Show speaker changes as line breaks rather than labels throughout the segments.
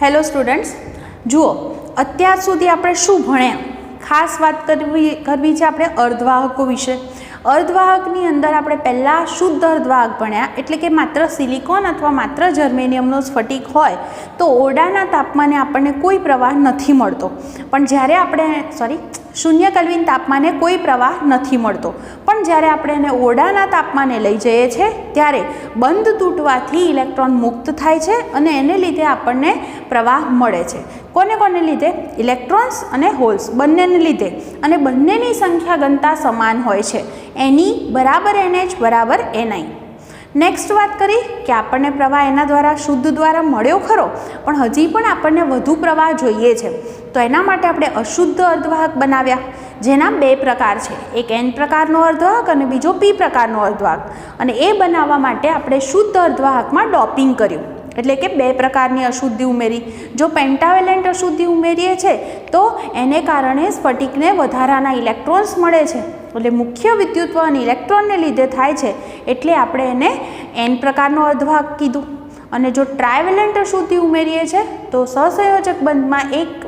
Hello students, જુઓ અત્યાર સુધી આપણે શું ભણ્યા? ખાસ વાત કરવી છે આપણે અર્ધવાહકો વિશે. અર્ધવાહકની અંદર આપણે પહેલાં શુદ્ધ અર્ધવાહક ભણ્યા, એટલે કે માત્ર સિલિકોન અથવા માત્ર જર્મેનિયમનો સ્ફટિક હોય તો ઓરડાના તાપમાને આપણને કોઈ પ્રવાહ નથી મળતો. પણ જ્યારે આપણે શૂન્ય કેલ્વિન તાપમાને કોઈ પ્રવાહ નથી મળતો, પણ જ્યારે આપણે એને ઓરડાના તાપમાને લઈ જઈએ છીએ ત્યારે બંધ તૂટવાથી ઇલેક્ટ્રોન મુક્ત થાય છે અને એને લીધે આપણને પ્રવાહ મળે છે. કોને કોને લીધે? ઇલેક્ટ્રોન્સ અને હોલ્સ બંનેને લીધે, અને બંનેની સંખ્યા ઘનતા સમાન હોય છે. NE બરાબર NH બરાબર NI. નેક્સ્ટ વાત કરી કે આપણને પ્રવાહ એના દ્વારા શુદ્ધ દ્વારા મળ્યો ખરો, પણ હજી પણ આપણને વધુ પ્રવાહ જોઈએ છે. તો એના માટે આપણે અશુદ્ધ અર્ધવાહક બનાવ્યા, જેના બે પ્રકાર છે, એક N પ્રકારનો અર્ધવાહક અને બીજો P પ્રકારનો અર્ધવાહક. અને એ બનાવવા માટે આપણે શુદ્ધ અર્ધવાહકમાં ડોપિંગ કર્યું, એટલે કે બે પ્રકારની અશુદ્ધિ ઉમેરી. જો પેન્ટાવેલેન્ટ અશુદ્ધિ ઉમેરીએ છે તો એને કારણે સ્ફટિકને વધારાના ઇલેક્ટ્રોન્સ મળે છે, એટલે મુખ્ય વિદ્યુતવહન ઇલેક્ટ્રોનને લીધે થાય છે, એટલે આપણે એને N પ્રકારનો અર્ધવાહક કીધું. અને જો ટ્રાયવેલેન્ટ અશુદ્ધિ ઉમેરીએ છે તો સહસંયોજક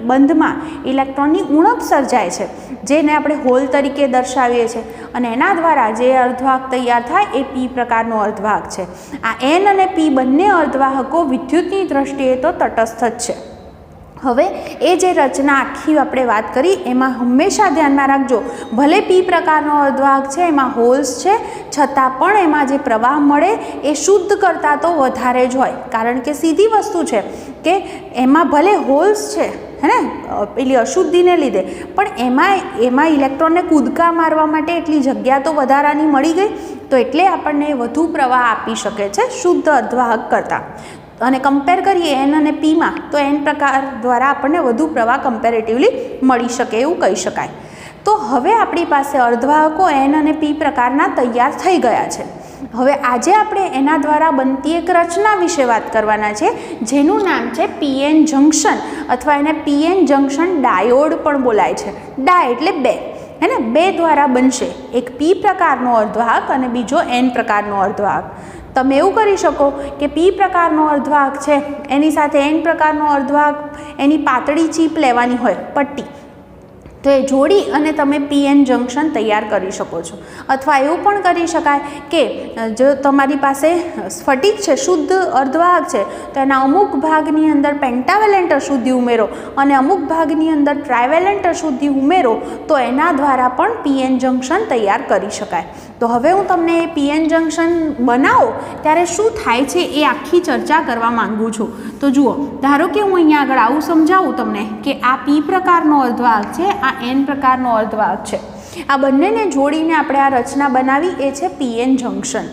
બંધમાં ઇલેક્ટ્રોનની ઉણપ સર્જાય છે, જેને આપણે હોલ તરીકે દર્શાવીએ છીએ, અને એના દ્વારા જે અર્ધવાહક તૈયાર થાય એ P પ્રકારનો અર્ધવાહક છે. આ N અને P બંને અર્ધવાહકો વિદ્યુતની દ્રષ્ટિએ તો તટસ્થ જ છે. હવે એ જે રચના આખી આપણે વાત કરી એમાં હંમેશા ધ્યાનમાં રાખજો, ભલે P પ્રકારનો અર્ધવાહક છે, એમાં હોલ્સ છે, છતાં પણ એમાં જે પ્રવાહ મળે એ શુદ્ધ કરતાં તો વધારે જ હોય. કારણ કે સીધી વસ્તુ છે કે એમાં ભલે હોલ્સ છે હે ને પેલી અશુદ્ધિને લીધે, પણ એમાં ઇલેક્ટ્રોનને કૂદકા મારવા માટે એટલી જગ્યા તો વધારાની મળી ગઈ, તો એટલે આપણને વધુ પ્રવાહ આપી શકે છે શુદ્ધ અર્ધવાહક કરતાં. અને કમ્પેર કરીએ N અને Pમાં તો N પ્રકાર દ્વારા આપણને વધુ પ્રવાહ કમ્પેરેટિવલી મળી શકે એવું કહી શકાય. તો હવે આપણી પાસે અર્ધવાહકો N અને P પ્રકારના તૈયાર થઈ ગયા છે. હવે આજે આપણે એના દ્વારા બનતી એક રચના વિશે વાત કરવાના છે, જેનું નામ છે PN જંક્શન, અથવા એને PN જંક્શન ડાયોડ પણ બોલાય છે. ડાય એટલે બે, હે ને, બે દ્વારા બનશે, એક P પ્રકારનો અર્ધવાહક અને બીજો N પ્રકારનો અર્ધવાહક. તમે એવું કરી શકો કે P પ્રકારનો અર્ધવાહક છે એની સાથે N પ્રકારનો અર્ધવાહક, એની પાતળી ચીપ લેવાની હોય, પટ્ટી, તો એ જોડી અને તમે PN જંક્શન તૈયાર કરી શકો છો. અથવા એવું પણ કરી શકાય કે જો તમારી પાસે સ્ફટિક છે, શુદ્ધ અર્ધવાહક છે, તો એના અમુક ભાગની અંદર પેન્ટાવેલેન્ટ અશુદ્ધિ ઉમેરો અને અમુક ભાગની અંદર ટ્રાયવેલેન્ટ અશુદ્ધિ ઉમેરો, તો એના દ્વારા પણ PN જંક્શન તૈયાર કરી શકાય. તો હવે હું તમને એ PN જંક્શન બનાવો ત્યારે શું થાય છે એ આખી ચર્ચા કરવા માંગુ છું. તો જુઓ, ધારો કે હું અહીંયા આગળ આવું સમજાવું તમને કે આ P પ્રકારનો અર્ધવાહક છે, આ N પ્રકારનો અર્ધવાહક છે. આ બંનેને જોડીને આપણે આ રચના બનાવી, એ છે PN જંક્શન.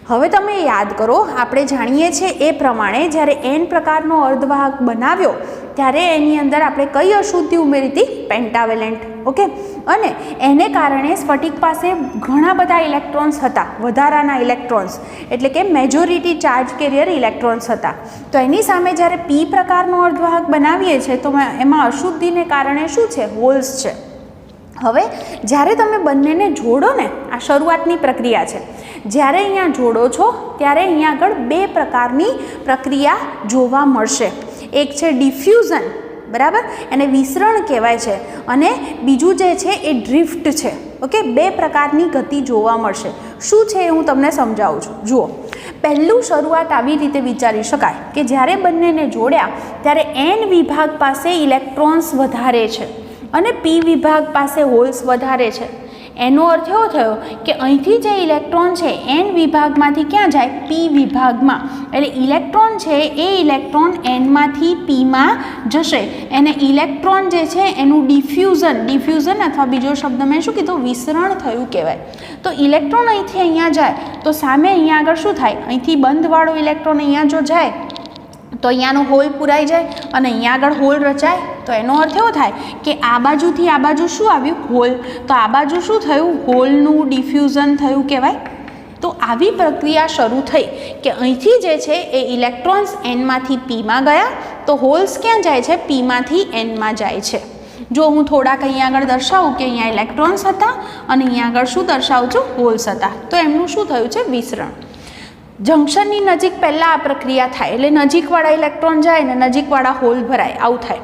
હવે તમે યાદ કરો, આપણે જાણીએ છીએ એ પ્રમાણે જ્યારે N પ્રકારનો અર્ધવાહક બનાવ્યો ત્યારે એની અંદર આપણે કઈ અશુદ્ધિ ઉમેરી હતી? પેન્ટાવેલેન્ટ. ઓકે, અને એને કારણે સ્ફટિક પાસે ઘણા બધા ઇલેક્ટ્રોન્સ હતા, વધારાના ઇલેક્ટ્રોન્સ, એટલે કે મેજોરિટી ચાર્જ કેરિયર ઇલેક્ટ્રોન્સ હતા. તો એની સામે જ્યારે P પ્રકારનો અર્ધવાહક બનાવીએ છીએ તો એમાં અશુદ્ધિને કારણે શું છે? હોલ્સ છે. હવે જ્યારે તમે બંનેને જોડો ને, આ શરૂઆતની પ્રક્રિયા છે, જ્યારે અહીંયા જોડો છો ત્યારે અહીંયા આગળ બે પ્રકારની પ્રક્રિયા જોવા મળશે. એક છે ડિફ્યુઝન, બરાબર, એને વિસરણ કહેવાય છે, અને બીજું જે છે એ ડ્રિફ્ટ છે. ઓકે, બે પ્રકારની ગતિ જોવા મળશે. શું છે એ હું તમને સમજાવું છું. જુઓ, પહેલું શરૂઆત આવી રીતે વિચારી શકાય કે જ્યારે બંનેને જોડ્યા ત્યારે N વિભાગ પાસે ઇલેક્ટ્રોન્સ વધારે છે અને P વિભાગ પાસે હોલ્સ વધારે છે. એનો અર્થ એવો થયો કે અહીંથી જે ઇલેક્ટ્રોન છે N વિભાગમાંથી ક્યાં જાય? P વિભાગમાં. એટલે ઇલેક્ટ્રોન છે એ ઇલેક્ટ્રોન Nમાંથી Pમાં જશે. એને ઇલેક્ટ્રોન જે છે એનું ડિફ્યુઝન અથવા બીજો શબ્દ મેં શું કીધું? વિસરણ થયું કહેવાય. તો ઇલેક્ટ્રોન અહીંથી અહીંયા જાય તો સામે અહીંયા આગળ શું થાય? અહીંથી બંધવાળો ઇલેક્ટ્રોન અહીંયા જો જાય તો અહીંયાનો હોલ પુરાઈ જાય અને અહીંયા આગળ હોલ રચાય. તો એનો અર્થ એવો થાય કે આ બાજુથી આ બાજુ શું આવ્યું? હોલ. તો આ બાજુ શું થયું? હોલનું ડિફ્યુઝન થયું કહેવાય. તો આવી પ્રક્રિયા શરૂ થઈ કે અહીંથી જે છે એ ઇલેક્ટ્રોન્સ Nમાંથી Pમાં ગયા, તો હોલ્સ ક્યાં જાય છે? Pમાંથી Nમાં જાય છે. જો હું થોડાક અહીંયા આગળ દર્શાવું કે અહીંયા ઇલેક્ટ્રોન્સ હતા અને અહીંયા આગળ શું દર્શાવું છું? હોલ્સ હતા. તો એમનું શું થયું છે? વિસરણ. જંક્શનની નજીક પહેલાં આ પ્રક્રિયા થાય એટલે નજીકવાળા ઇલેક્ટ્રોન જાય ને નજીકવાળા હોલ ભરાય, આવું થાય.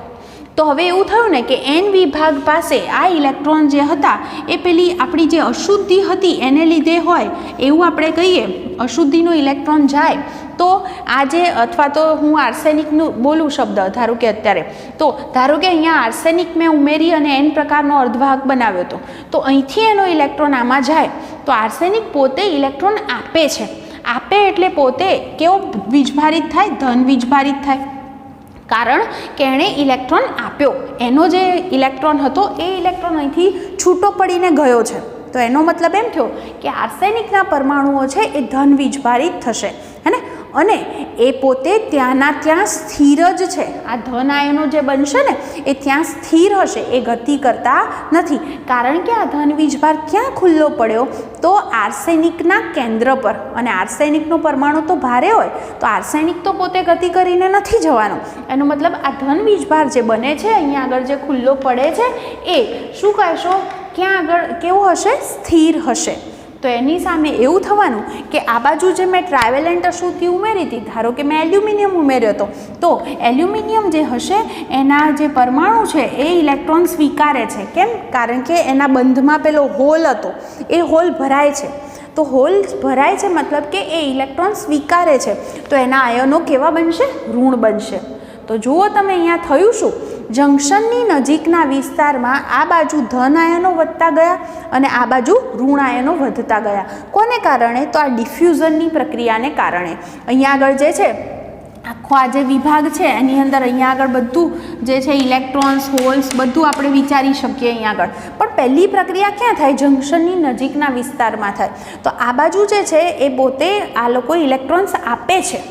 તો હવે એવું થયું ને કે એન વિભાગ પાસે આ ઇલેક્ટ્રોન જે હતા એ પેલી આપણી જે અશુદ્ધિ હતી એને લીધે હોય એવું આપણે કહીએ. અશુદ્ધિનો ઇલેક્ટ્રોન જાય તો આ જે, અથવા તો હું આર્સેનિકનું બોલું શબ્દ, ધારો કે અત્યારે, તો ધારો કે અહીંયા આર્સેનિક મેં ઉમેરી અને એન પ્રકારનો અર્ધવાહક બનાવ્યો હતો, તો અહીંથી એનો ઇલેક્ટ્રોન આમાં જાય તો આર્સેનિક પોતે ઇલેક્ટ્રોન આપે છે. આપે એટલે પોતે કેવો વીજભારિત થાય? ધન વીજભારિત થાય. કારણ કે એણે ઇલેક્ટ્રોન આપ્યો, એનો જે ઇલેક્ટ્રોન હતો એ ઇલેક્ટ્રોન અહીંથી છૂટો પડીને ગયો છે. તો એનો મતલબ એમ થયો કે આર્સેનિકના પરમાણુઓ છે એ ધન વીજભારિત થશે, હે ને? અને એ પોતે ત્યાંના ત્યાં સ્થિર જ છે. આ ધન આયનો જે બનશે ને એ ત્યાં સ્થિર હશે, એ ગતિ કરતા નથી. કારણ કે આ ધન વીજભાર ક્યાં ખુલ્લો પડ્યો? તો આર્સેનિકના કેન્દ્ર પર. અને આર્સેનિકનો પરમાણુ તો ભારે હોય, તો આર્સેનિક તો પોતે ગતિ કરીને નથી જવાનો. એનો મતલબ આ ધન વીજભાર જે બને છે અહીંયા આગળ જે ખુલ્લો પડે છે એ શું કહેશો? ક્યાં આગળ કેવો હશે? સ્થિર હશે. તો એની સામે એવું થવાનું કે આ બાજુ જે મેં ટ્રાવેલેન્ટ અશુદ્ધિ ઉમેરી હતી, ધારો કે મેં એલ્યુમિનિયમ ઉમેર્યો હતો, તો એલ્યુમિનિયમ જે હશે એના જે પરમાણુ છે એ ઇલેક્ટ્રોન સ્વીકારે છે. કેમ? કારણ કે એના બંધમાં પેલો હોલ હતો, એ હોલ ભરાય છે. તો હોલ ભરાય છે મતલબ કે એ ઇલેક્ટ્રોન સ્વીકારે છે. તો એના આયનો કેવા બનશે? ઋણ બનશે. તો જુઓ તમે અહીંયા થયું શું? જંક્શનની નજીકના વિસ્તારમાં આ બાજુ ધન આયનો વધતા ગયા અને આ બાજુ ઋણ આયનો વધતા ગયા. કોને કારણે? તો આ ડિફ્યુઝનની પ્રક્રિયાને કારણે. અહીંયા આગળ જે છે આખો આ જે વિભાગ છે એની અંદર અહીંયા આગળ બધું જે છે ઇલેક્ટ્રોન્સ, હોલ્સ બધું આપણે વિચારી શકીએ અહીંયા આગળ. પણ પહેલી પ્રક્રિયા ક્યાં થાય? જંક્શનની નજીકના વિસ્તારમાં થાય. તો આ બાજુ જે છે એ પોતે આ લોકો ઇલેક્ટ્રોન્સ આપે છે,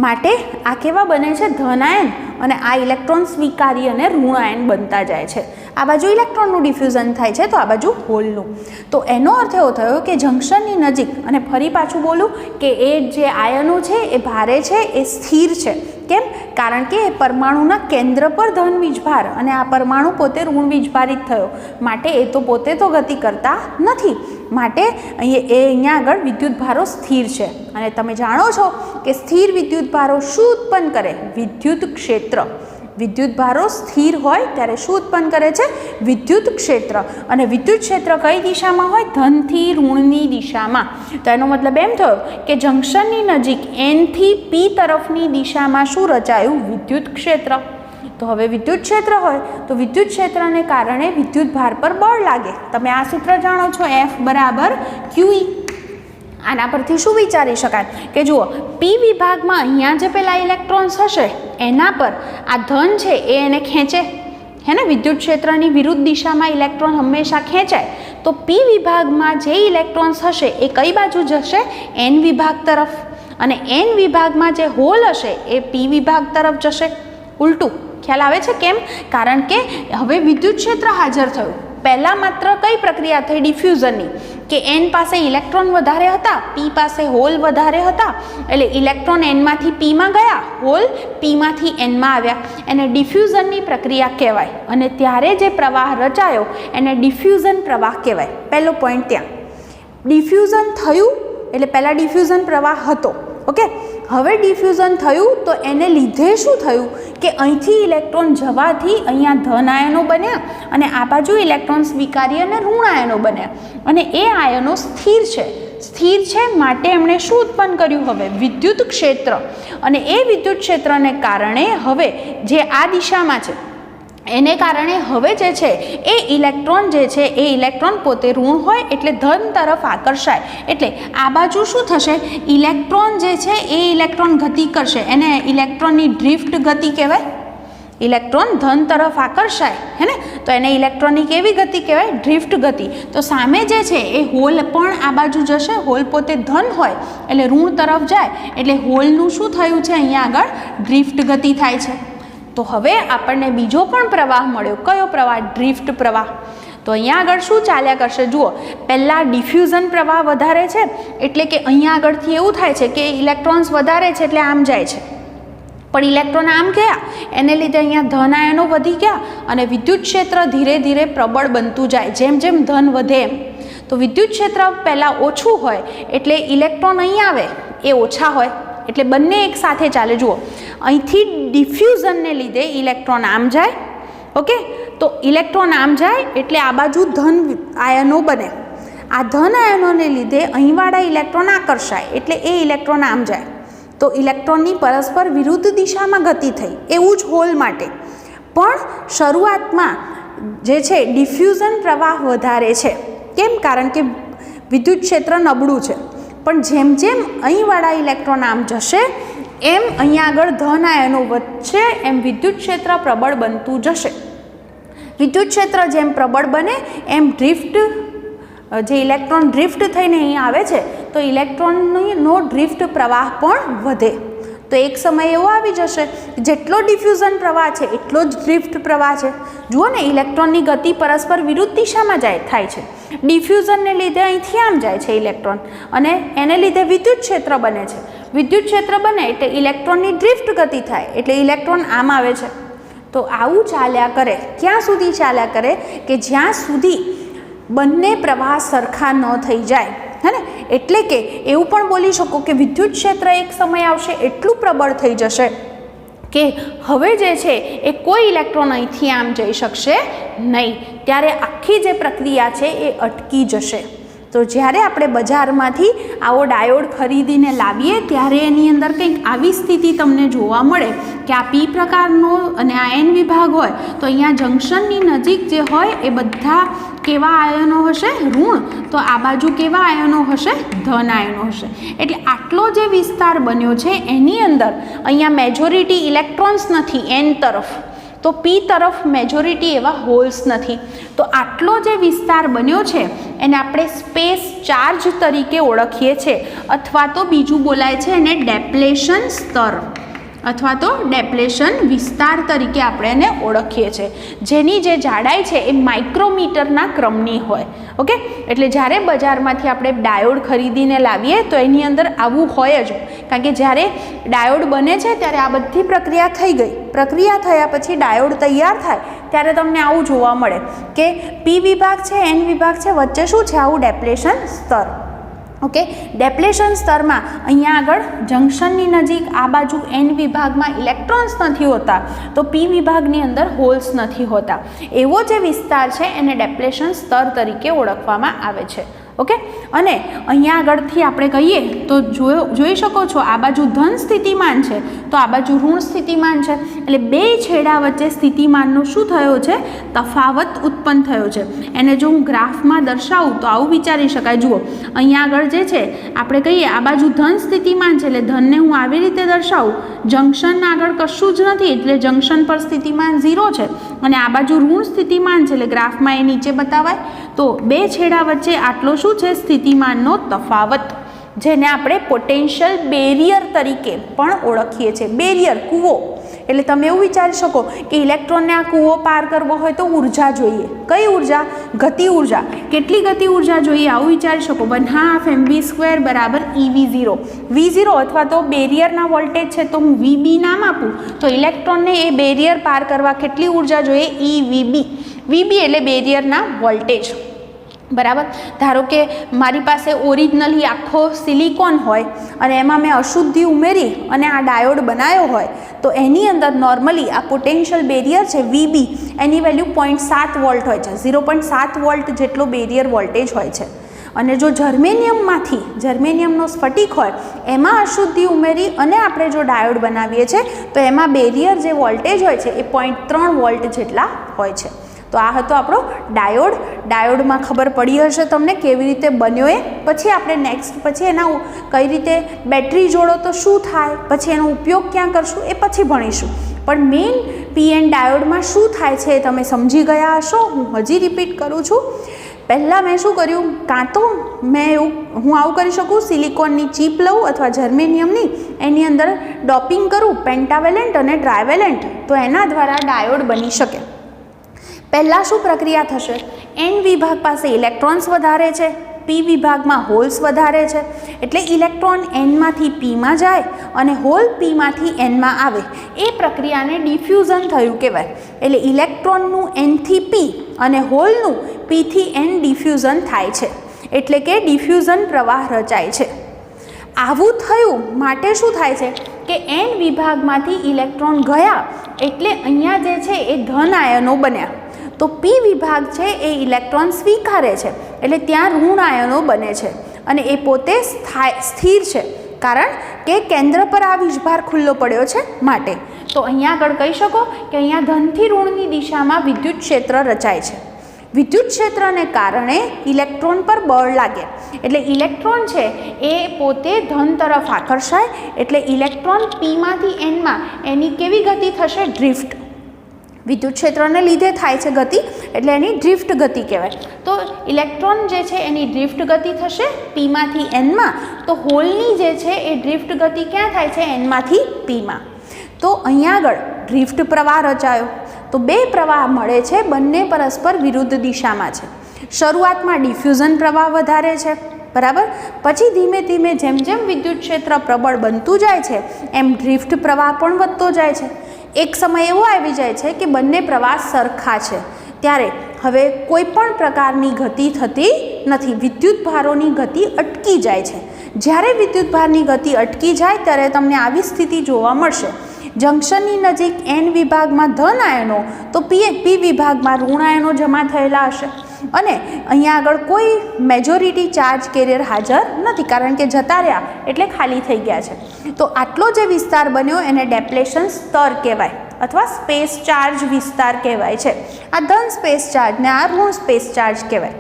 માટે આ કેવા બને છે? ધન આયન. અને આ ઇલેક્ટ્રોન સ્વીકારી અને ઋણ આયન બનતા જાય છે. આ બાજુ ઇલેક્ટ્રોનનું ડિફ્યુઝન થાય છે તો આ બાજુ હોલનું. તો એનો અર્થ એવો થયો કે જંક્શનની નજીક, અને ફરી પાછું બોલું કે એ જે આયનો છે એ ભારે છે, એ સ્થિર છે. કેમ? કારણ કે એ પરમાણુના કેન્દ્ર પર ધન વીજભાર અને આ પરમાણુ પોતે ઋણ વીજભારિત થયો, માટે એ તો પોતે તો ગતિ કરતા નથી. માટે અહીંયા આગળ વિદ્યુતભારો સ્થિર છે. અને તમે જાણો છો કે સ્થિર વિદ્યુતભારો શું ઉત્પન્ન કરે? વિદ્યુત ક્ષેત્ર. વિદ્યુતભારો સ્થિર હોય ત્યારે શું ઉત્પન્ન કરે છે? વિદ્યુત ક્ષેત્ર. અને વિદ્યુત ક્ષેત્ર કઈ દિશામાં હોય? ધનથી ઋણની દિશામાં. તો એનો મતલબ એમ થયો કે જંક્શનની નજીક એનથી પી તરફની દિશામાં શું રચાયું? વિદ્યુત ક્ષેત્ર. તો હવે વિદ્યુત ક્ષેત્ર હોય તો વિદ્યુત ક્ષેત્રને કારણે વિદ્યુતભાર પર બળ લાગે. તમે આ સૂત્ર જાણો છો, F = QE. આના પરથી શું વિચારી શકાય કે જુઓ, પી વિભાગમાં અહીંયા જે પેલા ઇલેક્ટ્રોન્સ હશે એના પર આ ધન છે એ એને ખેંચે, હે ને? વિદ્યુત ક્ષેત્રની વિરુદ્ધ દિશામાં ઇલેક્ટ્રોન હંમેશા ખેંચાય. તો પી વિભાગમાં જે ઇલેક્ટ્રોન્સ હશે એ કઈ બાજુ જશે? એન વિભાગ તરફ. અને એન વિભાગમાં જે હોલ હશે એ પી વિભાગ તરફ જશે. ઉલટું. ખ્યાલ આવે છે? કેમ? કારણ કે હવે વિદ્યુત ક્ષેત્ર હાજર થયું. પહેલાં માત્ર કઈ પ્રક્રિયા થઈ? ડિફ્યુઝનની. કે એન પાસે ઇલેક્ટ્રોન વધારે હતા, પી પાસે હોલ વધારે હતા, એટલે ઇલેક્ટ્રોન એનમાંથી પીમાં ગયા, હોલ પીમાંથી એનમાં આવ્યા. એને ડિફ્યુઝનની પ્રક્રિયા કહેવાય. અને ત્યારે જે પ્રવાહ રચાયો એને ડિફ્યુઝન પ્રવાહ કહેવાય. પહેલો પોઈન્ટ ત્યાં. ડિફ્યુઝન થયું એટલે પહેલાં ડિફ્યુઝન પ્રવાહ હતો, ઓકે? હવે ડિફ્યુઝન થયું તો એને લીધે શું થયું કે અહીંથી ઇલેક્ટ્રોન જવાથી અહીંયા ધન આયનો બન્યા અને આ બાજુ ઇલેક્ટ્રોન સ્વીકારી અને ઋણ આયનો બન્યા. અને એ આયનો સ્થિર છે. સ્થિર છે માટે એમણે શું ઉત્પન્ન કર્યું? હવે વિદ્યુત ક્ષેત્ર. અને એ વિદ્યુત ક્ષેત્રને કારણે હવે જે આ દિશામાં છે એને કારણે હવે જે છે એ ઇલેક્ટ્રોન જે છે એ ઇલેક્ટ્રોન પોતે ઋણ હોય એટલે ધન તરફ આકર્ષાય. એટલે આ બાજુ શું થશે? ઇલેક્ટ્રોન જે છે એ ઇલેક્ટ્રોન ગતિ કરશે, એને ઇલેક્ટ્રોનની ડ્રિફ્ટ ગતિ કહેવાય. ઇલેક્ટ્રોન ધન તરફ આકર્ષાય, હે ને? તો એને ઇલેક્ટ્રોનની કેવી ગતિ કહેવાય? ડ્રિફ્ટ ગતિ. તો સામે જે છે એ હોલ પણ આ બાજુ જશે. હોલ પોતે ધન હોય એટલે ઋણ તરફ જાય, એટલે હોલનું શું થયું છે? અહીંયા આગળ ડ્રિફ્ટ ગતિ થાય છે. તો હવે આપણને બીજો પણ પ્રવાહ મળ્યો. કયો પ્રવાહ? ડ્રિફ્ટ પ્રવાહ. તો અહીંયા આગળ શું ચાલ્યા કરશે? જુઓ, પહેલાં ડિફ્યુઝન પ્રવાહ વધારે છે એટલે કે અહીંયા આગળથી એવું થાય છે કે ઇલેક્ટ્રોન્સ વધારે છે એટલે આમ જાય છે, પણ ઇલેક્ટ્રોન આમ ગયા એને લીધે અહીંયા ધન આયનો વધી ગયા અને વિદ્યુત ક્ષેત્ર ધીરે ધીરે પ્રબળ બનતું જાય. જેમ જેમ ધન વધે એમ. તો વિદ્યુત ક્ષેત્ર પહેલાં ઓછું હોય એટલે ઇલેક્ટ્રોન અહીં આવે, એ ઓછા હોય, એટલે બંને એક સાથે ચાલે. જુઓ, અહીંથી ડિફ્યુઝનને લીધે ઇલેક્ટ્રોન આમ જાય, ઓકે, તો ઇલેક્ટ્રોન આમ જાય એટલે આ બાજુ ધન આયનો બને. આ ધન આયનોને લીધે અહીંવાળા ઇલેક્ટ્રોન આકર્ષાય એટલે એ ઇલેક્ટ્રોન આમ જાય, તો ઇલેક્ટ્રોનની પરસ્પર વિરુદ્ધ દિશામાં ગતિ થઈ. એવું જ હોલ માટે પણ શરૂઆતમાં જે છે ડિફ્યુઝન પ્રવાહ વધારે છે. કેમ? કારણ કે વિદ્યુત ક્ષેત્ર નબળું છે. પણ જેમ જેમ અહીંવાળા ઇલેક્ટ્રોન આમ જશે એમ અહીંયા આગળ ધન આયનો વધશે, એમ વિદ્યુત ક્ષેત્ર પ્રબળ બનતું જશે. વિદ્યુત ક્ષેત્ર જેમ પ્રબળ બને એમ ડ્રિફ્ટ, જે ઇલેક્ટ્રોન ડ્રિફ્ટ થઈને અહીં આવે છે તો ઇલેક્ટ્રોનનો ડ્રિફ્ટ પ્રવાહ પણ વધે. તો એક સમય એવો આવી જશે જેટલો ડિફ્યુઝન પ્રવાહ છે એટલો જ ડ્રિફ્ટ પ્રવાહ છે. જુઓ ને, ઇલેક્ટ્રોનની ગતિ પરસ્પર વિરુદ્ધ દિશામાં થાય છે. ડિફ્યુઝનને લીધે અહીંથી આમ જાય છે ઇલેક્ટ્રોન, અને એને લીધે વિદ્યુત ક્ષેત્ર બને છે. વિદ્યુત ક્ષેત્ર બને એટલે ઇલેક્ટ્રોનની ડ્રિફ્ટ ગતિ થાય એટલે ઇલેક્ટ્રોન આમ આવે છે. તો આવું ચાલ્યા કરે. ક્યાં સુધી ચાલ્યા કરે? કે જ્યાં સુધી બંને પ્રવાહ સરખા ન થઈ જાય, હે ને. એટલે કે એવું પણ બોલી શકો કે વિદ્યુત ક્ષેત્ર એક સમય આવશે એટલું પ્રબળ થઈ જશે કે હવે જે છે એ કોઈ ઇલેક્ટ્રોન અહીંથી આમ જઈ શકશે નહીં. ત્યારે આખી જે પ્રક્રિયા છે એ અટકી જશે. તો જ્યારે આપણે બજારમાંથી આવો ડાયોડ ખરીદીને લાવીએ ત્યારે એની અંદર કંઈક આવી સ્થિતિ તમને જોવા મળે કે આ પી પ્રકારનો અને આ એન વિભાગ હોય તો અહીંયા જંક્શનની નજીક જે હોય એ બધા કેવા આયનો હશે? ઋણ. તો આ બાજુ કેવા આયનો હશે? ધન આયનો હશે. એટલે આટલો જે વિસ્તાર બન્યો છે એની અંદર અહીંયા મેજોરિટી ઇલેક્ટ્રોન્સ નથી એન તરફ, તો પી તરફ મેજોરિટી એવા હોલ્સ નથી. તો આટલો જે વિસ્તાર બન્યો છે એને આપણે સ્પેસ ચાર્જ તરીકે ઓળખીએ છીએ, અથવા તો બીજું બોલાય છે એને ડેપ્લેશન સ્તર અથવા તો ડેપ્લેશન વિસ્તાર તરીકે આપણે એને ઓળખીએ છીએ, જેની જે જાડાઈ છે એ માઇક્રોમીટરના ક્રમની હોય. ઓકે, એટલે જ્યારે બજારમાંથી આપણે ડાયોડ ખરીદીને લાવીએ તો એની અંદર આવું હોય જ, કારણ કે જ્યારે ડાયોડ બને છે ત્યારે આ બધી પ્રક્રિયા થઈ ગઈ. પ્રક્રિયા થયા પછી ડાયોડ તૈયાર થાય ત્યારે તમને આવું જોવા મળે કે પી વિભાગ છે, એન વિભાગ છે, વચ્ચે શું છે? આવું ડેપ્લેશન સ્તર. ઓકે, ડેપ્લેશન સ્તરમાં અહીંયા આગળ જંક્શનની નજીક આ બાજુ એન વિભાગમાં ઇલેક્ટ્રોન્સ નથી હોતા, તો પી વિભાગની અંદર હોલ્સ નથી હોતા. એવો જે વિસ્તાર છે એને ડેપ્લેશન સ્તર તરીકે ઓળખવામાં આવે છે. ઓકે, અને અહીંયા આગળથી આપણે કહીએ તો જોઈ શકો છો આ બાજુ ધન સ્થિતિમાન છે તો આ બાજુ ઋણ સ્થિતિમાન છે. એટલે બે છેડા વચ્ચે સ્થિતિમાનનો શું થયો છે? તફાવત ઉત્પન્ન થયો છે. એને જો હું ગ્રાફમાં દર્શાવું તો આવું વિચારી શકાય. જુઓ, અહીંયા આગળ જે છે આપણે કહીએ આ બાજુ ધન સ્થિતિમાન છે એટલે ધનને હું આવી રીતે દર્શાવું, જંક્શન આગળ કશું જ નથી એટલે જંક્શન પર સ્થિતિમાન 0 છે, અને આ બાજુ ઋણ સ્થિતિમાન છે એટલે ગ્રાફમાં એ નીચે બતાવાય. તો બે છેડા વચ્ચે આટલો શું છે? સ્થિતિમાનનો તફાવત, જેને આપણે પોટેન્શિયલ બેરિયર તરીકે પણ ઓળખીએ છીએ. બેરિયર, કૂવો. એટલે તમે એવું વિચારી શકો કે ઇલેક્ટ્રોનને આ કૂવો પાર કરવો હોય તો ઉર્જા જોઈએ. કઈ ઉર્જા? ગતિ ઉર્જા. કેટલી ગતિ ઉર્જા જોઈએ આવું વિચારી શકો? 1/2 mv² બરાબર EV0. V0 અથવા તો બેરિયરના વોલ્ટેજ છે તો હું VB નામ આપું તો ઇલેક્ટ્રોનને એ બેરિયર પાર કરવા કેટલી ઉર્જા જોઈએ? EVB. VB એટલે બેરિયરના વોલ્ટેજ. બરાબર. ધારો કે મારી પાસે ઓરિજિનલી આખો સિલિકોન હોય અને એમાં મેં અશુદ્ધિ ઉમેરી અને આ ડાયોડ બનાવ્યો હોય તો એની અંદર નોર્મલી આ પોટેન્શિયલ બેરિયર છે VB, એની વેલ્યુ 0.7 વોલ્ટ હોય છે. 0.7 વોલ્ટ જેટલો બેરિયર વોલ્ટેજ હોય છે. અને જો જર્મેનિયમનો સ્ફટિક હોય એમાં અશુદ્ધિ ઉમેરી અને આપણે જો ડાયોડ બનાવીએ છીએ તો એમાં બેરિયર જે વોલ્ટેજ હોય છે એ 0.3 વોલ્ટ જેટલા હોય છે. તો આ હતો આપણો ડાયોડ. ડાયોડમાં ખબર પડી હશે તમને કેવી રીતે બન્યો એ. પછી આપણે પછી એના કઈ રીતે બેટરી જોડો તો શું થાય, પછી એનો ઉપયોગ ક્યાં કરશું એ પછી ભણીશું. પણ મેઇન PN ડાયોડમાં શું થાય છે તમે સમજી ગયા હશો. હું હજી રિપીટ કરું છું. પહેલાં મેં શું કર્યું, કાં તો હું આવું કરી શકું, સિલિકોનની ચીપ લઉં અથવા જર્મેનિયમની, એની અંદર ડોપિંગ કરું પેન્ટાવેલેન્ટ અને ટ્રાયવેલેન્ટ, તો એના દ્વારા ડાયોડ બની શકે. પહેલાં શું પ્રક્રિયા થશે? એન વિભાગ પાસે ઇલેક્ટ્રોન્સ વધારે છે, પી વિભાગમાં હોલ્સ વધારે છે, એટલે ઇલેક્ટ્રોન એનમાંથી પીમાં જાય અને હોલ પીમાંથી એનમાં આવે. એ પ્રક્રિયાને ડિફ્યુઝન થયું કહેવાય. એટલે ઇલેક્ટ્રોનનું એનથી પી અને હોલનું પીથી એન ડિફ્યુઝન થાય છે, એટલે કે ડિફ્યુઝન પ્રવાહ રચાય છે. આવું થયું માટે શું થાય છે કે n વિભાગમાંથી ઇલેક્ટ્રોન ગયા એટલે અહીંયા જે છે એ ધન આયનો બન્યા, તો p વિભાગ છે એ ઇલેક્ટ્રોન સ્વીકારે છે એટલે ત્યાં ઋણ આયનો બને છે અને એ પોતે સ્થિર છે કારણ કે કેન્દ્ર પર આ વીજભાર ખુલ્લો પડ્યો છે માટે. તો અહીંયા આગળ કહી શકો કે અહીંયા ધનથી ઋણની દિશામાં વિદ્યુત ક્ષેત્ર રચાય છે. વિદ્યુત ક્ષેત્રને કારણે ઇલેક્ટ્રોન પર બળ લાગે એટલે ઇલેક્ટ્રોન છે એ પોતે ધન તરફ આકર્ષાય એટલે ઇલેક્ટ્રોન પીમાંથી એનમાં એની કેવી ગતિ થશે? ડ્રિફ્ટ. વિદ્યુત ક્ષેત્રને લીધે થાય છે ગતિ એટલે એની ડ્રિફ્ટ ગતિ કહેવાય. તો ઇલેક્ટ્રોન જે છે એની ડ્રિફ્ટ ગતિ થશે પીમાંથી એનમાં, તો હોલની જે છે એ ડ્રિફ્ટ ગતિ ક્યાં થાય છે? એનમાંથી પીમાં. તો અહીંયા આગળ ડ્રિફ્ટ પ્રવાહ રચાયો, તો બે પ્રવાહ મળે છે, બંને પરસ્પર વિરુદ્ધ દિશામાં છે. શરૂઆતમાં ડિફ્યુઝન પ્રવાહ વધારે છે, બરાબર, પછી ધીમે ધીમે જેમ જેમ વિદ્યુત ક્ષેત્ર પ્રબળ બનતું જાય છે એમ ડ્રિફ્ટ પ્રવાહ પણ વધતો જાય છે. એક સમય એવો આવી જાય છે કે બંને પ્રવાહ સરખા છે, ત્યારે હવે કોઈ પણ પ્રકારની ગતિ થતી નથી, વિદ્યુત ભારોની ગતિ અટકી જાય છે. જ્યારે વિદ્યુત ભારની ગતિ અટકી જાય ત્યારે તમને આવી સ્થિતિ જોવા મળશે. જંક્શનની નજીક n વિભાગમાં ધન આયનો તો p વિભાગમાં ઋણ આયનો જમા થયેલા હશે અને અહીંયા આગળ કોઈ મેજોરિટી ચાર્જ કેરિયર હાજર નથી કારણ કે જતા રહ્યા એટલે ખાલી થઈ ગયા છે. તો આટલો જે વિસ્તાર બન્યો એને ડેપ્લેશન સ્તર કહેવાય અથવા સ્પેસ ચાર્જ વિસ્તાર કહેવાય છે. આ ધન સ્પેસ ચાર્જ ને આ ઋણ સ્પેસ ચાર્જ કહેવાય.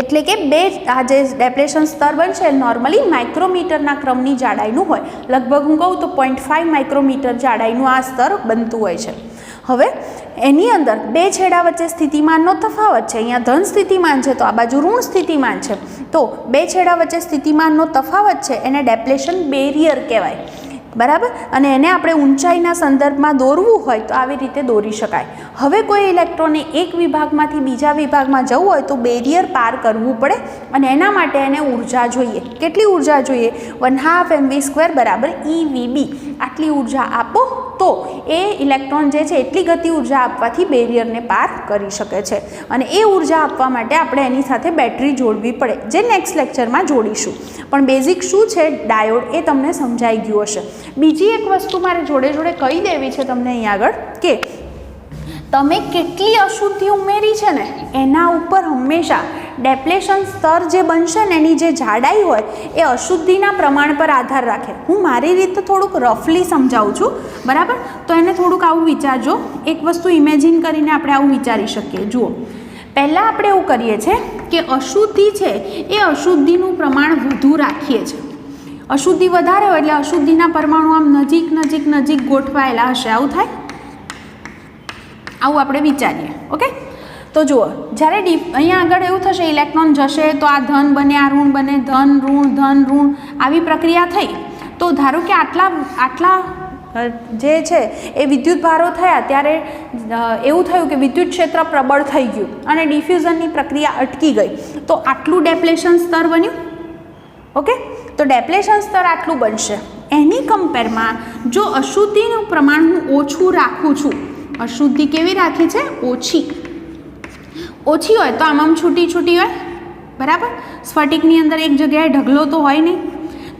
એટલે કે બે આ જે ડેપ્લેશન સ્તર બનશે નોર્મલી માઇક્રોમીટરના ક્રમની જાડાઈનું હોય, લગભગ હું કહું તો 0.5 માઇક્રોમીટર જાડાઈનું આ સ્તર બનતું હોય છે. હવે એની અંદર બે છેડા વચ્ચે સ્થિતિમાનનો તફાવત છે. અહીંયા ધન સ્થિતિમાન છે તો આ બાજુ ઋણ સ્થિતિમાન છે, તો બે છેડા વચ્ચે સ્થિતિમાનનો તફાવત છે એને ડેપ્લેશન બેરિયર કહેવાય, બરાબર. અને એને આપણે ઊંચાઈના સંદર્ભમાં દોરવું હોય તો આવી રીતે દોરી શકાય. હવે કોઈ ઇલેક્ટ્રોનને એક વિભાગમાંથી બીજા વિભાગમાં જવું હોય તો બેરિયર પાર કરવું પડે અને એના માટે એને ઉર્જા જોઈએ. કેટલી ઉર્જા જોઈએ? 1/2 mv² બરાબર EVB. આટલી ઉર્જા આપો તો એ ઇલેક્ટ્રોન જે છે એટલી ગતિ ઉર્જા આપવાથી બેરિયરને પાર કરી શકે છે અને એ ઉર્જા આપવા માટે આપણે એની સાથે બેટરી જોડવી પડે, જે નેક્સ્ટ લેક્ચરમાં જોડીશું. પણ બેઝિક શું છે ડાયોડ એ તમને સમજાઈ ગયું હશે. બીજી એક વસ્તુ મારે જોડે જોડે કહી દેવી છે તમને અહીંયા આગળ કે તમે કેટલી અશુદ્ધિ ઉમેરી છે ને એના ઉપર હંમેશા ડેપ્લેશન સ્તર જે બનશે ને એની જે જાડાઈ હોય એ અશુદ્ધિના પ્રમાણ પર આધાર રાખે. હું મારી રીતે થોડુંક રફલી સમજાવું છું, બરાબર. તો એને થોડુંક આવું વિચારજો, એક વસ્તુ ઇમેજિન કરીને આપણે આવું વિચારી શકીએ. જુઓ, પહેલાં આપણે એવું કરીએ છીએ કે અશુદ્ધિ છે એ અશુદ્ધિનું પ્રમાણ વધુ રાખીએ છીએ. અશુદ્ધિ વધારે હોય એટલે અશુદ્ધિના પરમાણુ આમ નજીક નજીક નજીક ગોઠવાયેલા હશે, આવું થાય, આવું આપણે વિચારીએ. ઓકે, તો જુઓ, જ્યારે અહીંયા આગળ એવું થશે ઇલેક્ટ્રોન જશે તો આ ધન બને આ ઋણ બને, ધન ઋણ આવી પ્રક્રિયા થઈ. તો ધારો કે આટલા જે છે એ વિદ્યુત ભારો થયા ત્યારે એવું થયું કે વિદ્યુત ક્ષેત્ર પ્રબળ થઈ ગયું અને ડિફ્યુઝનની પ્રક્રિયા અટકી ગઈ, તો આટલું ડેપ્લેશન સ્તર બન્યું. ઓકે, તો ડેપ્લેશન સ્તર આટલું બનશે. એની કમ્પેરમાં જો અશુદ્ધિનું પ્રમાણ હું ઓછું રાખું છું, અશુદ્ધિ કેવી રાખી છે? ઓછી હોય તો આમ છૂટી હોય, બરાબર. સ્ફટિકની અંદર એક જગ્યાએ ઢગલો તો હોય નહીં,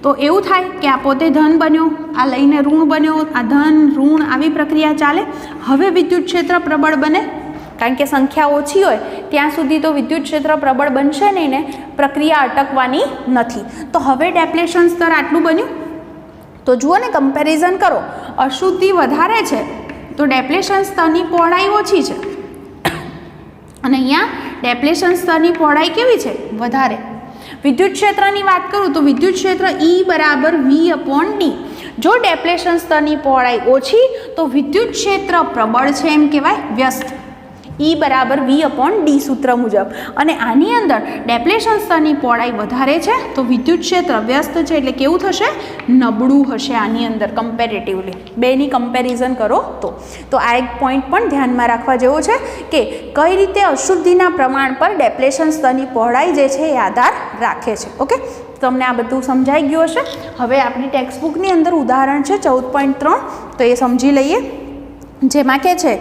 તો એવું થાય કે આ પોતે ધન બન્યો, આ લઈને ઋણ બન્યો, આ ધન ઋણ આવી પ્રક્રિયા ચાલે. હવે વિદ્યુત ક્ષેત્ર પ્રબળ બને કારણ કે સંખ્યા ઓછી હોય ત્યાં સુધી તો વિદ્યુત ક્ષેત્ર પ્રબળ બનશે નહીં ને પ્રક્રિયા અટકવાની નથી. તો હવે ડેપ્લેશન સ્તર આટલું બન્યું. તો જુઓ ને, કમ્પેરિઝન કરો, અશુદ્ધિ વધારે છે તો ડેપ્લેશન સ્તરની પહોળાઈ ઓછી છે અને અહીંયા ડેપ્લેશન સ્તરની પહોળાઈ કેવી છે? વધારે. વિદ્યુત ક્ષેત્રની વાત કરું તો વિદ્યુત ક્ષેત્ર E બરાબર V/D. જો ડેપ્લેશન સ્તરની પહોળાઈ ઓછી તો વિદ્યુત ક્ષેત્ર પ્રબળ છે એમ કહેવાય, વ્યસ્ત. E બરાબર V/D સૂત્ર મુજબ. અને આની અંદર ડેપ્લેશન સ્તરની પહોળાઈ વધારે છે તો વિદ્યુત ક્ષેત્ર વ્યસ્ત છે એટલે કેવું થશે? નબળું હશે આની અંદર કમ્પેરેટિવલી. બેની કમ્પેરિઝન કરો તો આ એક પોઈન્ટ પણ ધ્યાનમાં રાખવા જેવો છે કે કઈ રીતે અશુદ્ધિના પ્રમાણ પર ડેપ્લેશન સ્તરની પહોળાઈ જે છે એ આધાર રાખે છે. ઓકે, તમને આ બધું સમજાઈ ગયું હશે. હવે આપણી ટેક્સ્ટબુકની અંદર ઉદાહરણ છે 14.3, તો એ સમજી લઈએ. જેમાં કે છે,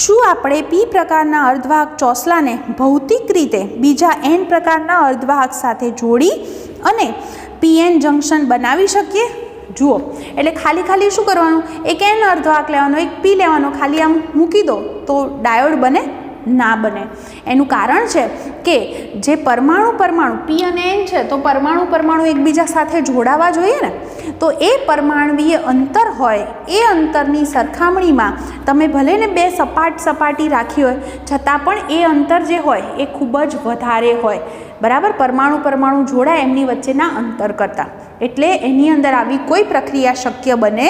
શું આપણે P પ્રકારના અર્ધવાહક ચોસલાને ભૌતિક રીતે બીજા N પ્રકારના અર્ધવાહક સાથે જોડી અને P પીએન જંક્શન બનાવી શકીએ? જુઓ, એટલે ખાલી શું કરવાનું, એક એન અર્ધવાહક લેવાનો, એક પી લેવાનો, ખાલી આમ મૂકી દો તો ડાયોડ બને? ના બને. એનું કારણ છે કે જે પરમાણુ પી અને એન છે તો પરમાણુ એકબીજા સાથે જોડાવા જોઈએ ને, તો એ પરમાણવીય અંતર હોય એ અંતરની સરખામણીમાં તમે ભલે ને બે સપાટી રાખી હોય છતાં પણ એ અંતર જે હોય એ ખૂબ જ વધારે હોય, બરાબર, પરમાણુ જોડાય એમની વચ્ચેના અંતર કરતાં. એટલે એની અંદર આવી કોઈ પ્રક્રિયા શક્ય બને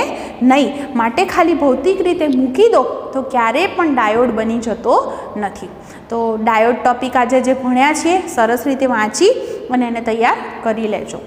નહીં. માટે ખાલી ભૌતિક રીતે મૂકી દો તો ક્યારેય પણ ડાયોડ બની જતો નથી. તો ડાયોડ ટોપિક આજે જે ભણ્યા છીએ સરસ રીતે વાંચી અને એને તૈયાર કરી લેજો.